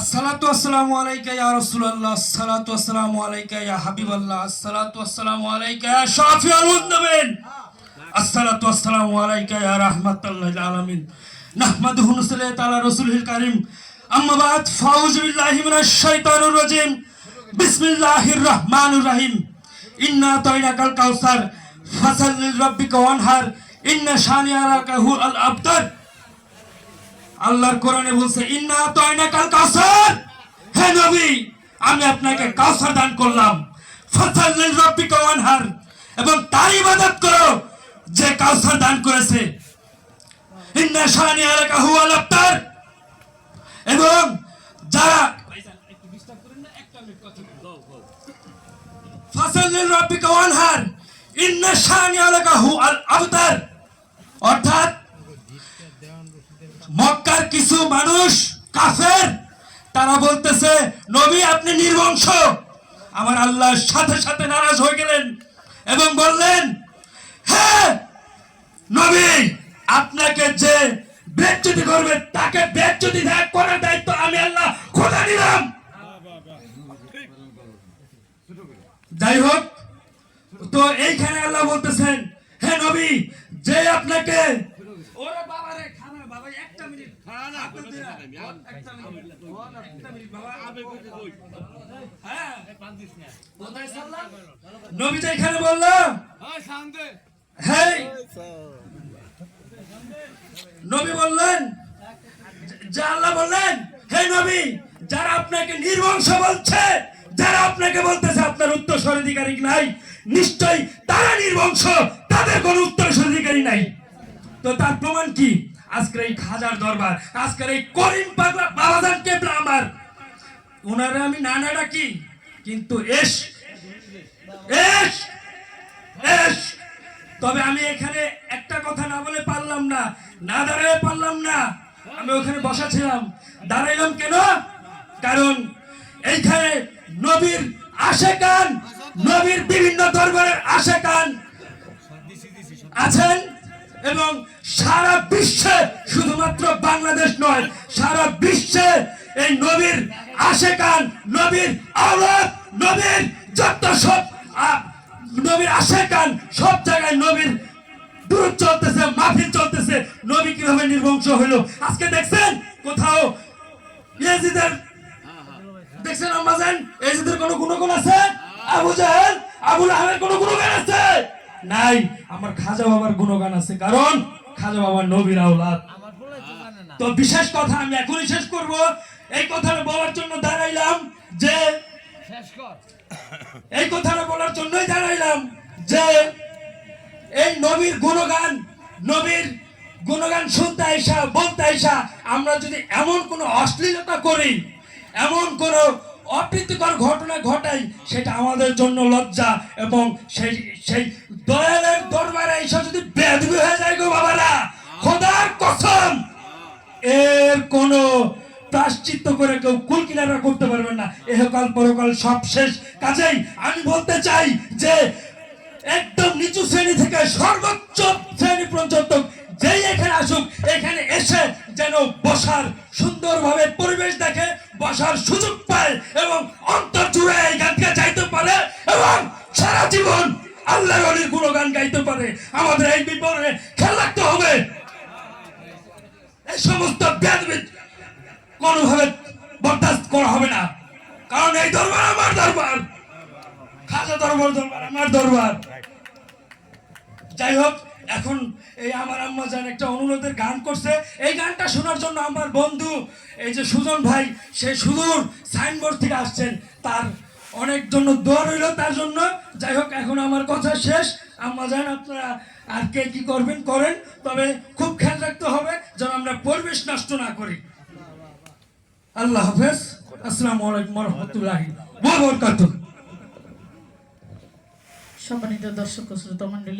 আসসালাতু আসসালামু আলাইকা ইয়া রাসূলুল্লাহ, আসসালাতু আসসালামু আলাইকা ইয়া হাবিবাল্লাহ, আসসালাতু আসসালামু আলাইকা ইয়া শাফিউল মুযনিবিন, আসসালাতু আসসালামু আলাইকা ইয়া রাহমাতাল লিল আলামিন। নাহমাদুহু ওয়া নুসাল্লি আলা রাসূলিল কারীম। আম্মা বাদ, ফাউযু বিল্লাহি মিনাশ শাইতানির রাজীম। বিসমিল্লাহির রহমানির রহিম। ইন্না আতাইনাকাল কাউসার ফাসাল্লি লিরাব্বিকা ওয়ানহার ইন্না শানিআকা হুয়াল আবতার। আল্লাহর কোরআনে বলছে ইন্না আতাইনাকাল কাউসার, হে নবী আমি আপনাকে কাউসার দান করলাম। ফাসাল্লি লিরাব্বিকা ওয়ানহার, এবং তার ইবাদত করো যে কাউসার দান করেছে। ইন্না শানিআকা হুয়াল আবতার। এবং যারা ফাসাল্লি লিরাব্বিকা ওয়ানহার ইন্না শানিআকা হুয়াল আবতার, অর্থাৎ মক্কার কিছু মানুষ কাফের, তারা বলতেছে নবী আপনি নির্বংশ। আমার আল্লাহ সাথে সাথে নারাজ হয়ে গেলেন এবং বললেন, হ্যাঁ নবী আপনাকে যে বেজ্জতি করবে তাকে বেজ্জতি করার দায়িত্ব আমি আল্লাহ খোদা নিলাম। যাই হোক, তো এইখানে আল্লাহ বলতেছেন, হে নবী যে আপনাকে ওরে বাবা রে খানা বাবা একটা মিনিট খানা একটা মিনিট বাবা আবে কই হ্যাঁ কোথায় সাল্লাম নবী যে এখানে বলল হ্যাঁ শান্তে হেই নবী বললেন, যে আল্লাহ বললেন হে নবী যারা আপনাকে নির্বংশ বলছে, যারা আপনাকে বলতেছে আপনার উত্তরসূরিধিকারী নাই, নিশ্চয়ই তারা নির্বংশ, তাদের কোনো উত্তরসূরিধিকারী নাই। তো তার প্রমাণ কি? আজকের এই খাজার দরবার, আজকের এই করিম পাগলা বাবাজান কেবলা আমার, ওনারে আমি নানা ডাকি, কিন্তু এস এস এস। তবে আমি এখানে একটা কথা না বলে পারলাম না, না দাঁড়াতে পারলাম না। আমি ওখানে বসা ছিলাম, দাঁড়াইলাম কেন? কারণ এইখানে নবীর আশেকান, নবীর বিভিন্ন দরবারের আশেকান আছেন এবং সারা বিশ্বে, শুধুমাত্র বাংলাদেশ নয়, সারা বিশ্বে এই নবীর আশেকান, নবীর আওলাদ, নবীর যত সব নবীর আশেকান, সব জায়গায় নবীর দুরূদ চলতেছে, মাহফিল চলতেছে। নবী কিভাবে নির্বংশ হলো আজকে দেখছেন? কোথাও ইয়াজিদের দেখছেন আম্মাজান, ইয়াজিদের কোনো গুণগান আছে? আবু জাহেল, আবু লাহাবের কোনো গুণগান আছে? নাই। আমার খাজা বাবার গুণগান আছে, কারণ খাজা বাবার নবীর আওলাদ। তো বিশেষ কথা আমি এখনই শেষ করব। এই কথাটা বলার জন্য দাঁড়াইলাম যে এই কথাটা বলার জন্যই দাঁড়াইলাম যে এই নবীর গুণগান, নবীর গুণগান শুনতে আইসা, বলতে আইসা আমরা যদি এমন কোনো অশ্লীলতা করি, এমন কোনো অপ্রীতিকর ঘটনা ঘটাই, সেটা আমাদের জন্য লজ্জা। এবং সেই সেই দয়ালের দরবারে এসে যদি বেয়াদবি হয়ে যায় গো বাবারা, খোদার কসম এর কোনো প্রায়শ্চিত্ত করে কেউ কুল কিনারা করতে পারবেন না। এহকাল পরকাল সব শেষ। কাজেই আমি বলতে চাই যে একদম নিচু শ্রেণী থেকে সর্বোচ্চ শ্রেণী পর্যন্ত যেই এখানে আসুক, এখানে এসে যেন বসার সুন্দরভাবে পরিবেশ দেখে, বসার সুযোগ পায় এবং অন্তর জুড়ে এই গানকে চাইতে পারে এবং সারা জীবন আল্লাহর ওলির গুণগান গাইতে পারে। আমাদের এই বিপদে খেয়াল রাখতে হবে, এই সমস্ত বেয়াদবি কোনোভাবে বরদাস্ত করা হবে না। কারণ এই দরবার আমার দরবার, খাজা দরবার দরবার আমার দরবার। যাই হোক, এখন এই আমার আম্মা জান একটা অনুরোধের গান করছে। এই গানটা শোনার জন্য আমার বন্ধু এই যে সুজন ভাই, সেই সুদূর সাইনবোর্ড থেকে আসছেন, তার অনেক জন্য দোয়া রইল তার জন্য। যাই হোক, এখন আমার কথা শেষ। আম্মা জান আপনারা আর কে কি করবেন করেন, তবে খুব খেয়াল রাখতে হবে যেন আমরা পরিবেশ নষ্ট না করি। আল্লাহ হাফেজ। আসসালামু আলাইকুম ওয়া রাহমাতুল্লাহি ওয়া বারাকাতুহু। সম্মানিত দর্শক ও শ্রোতা মণ্ডলী,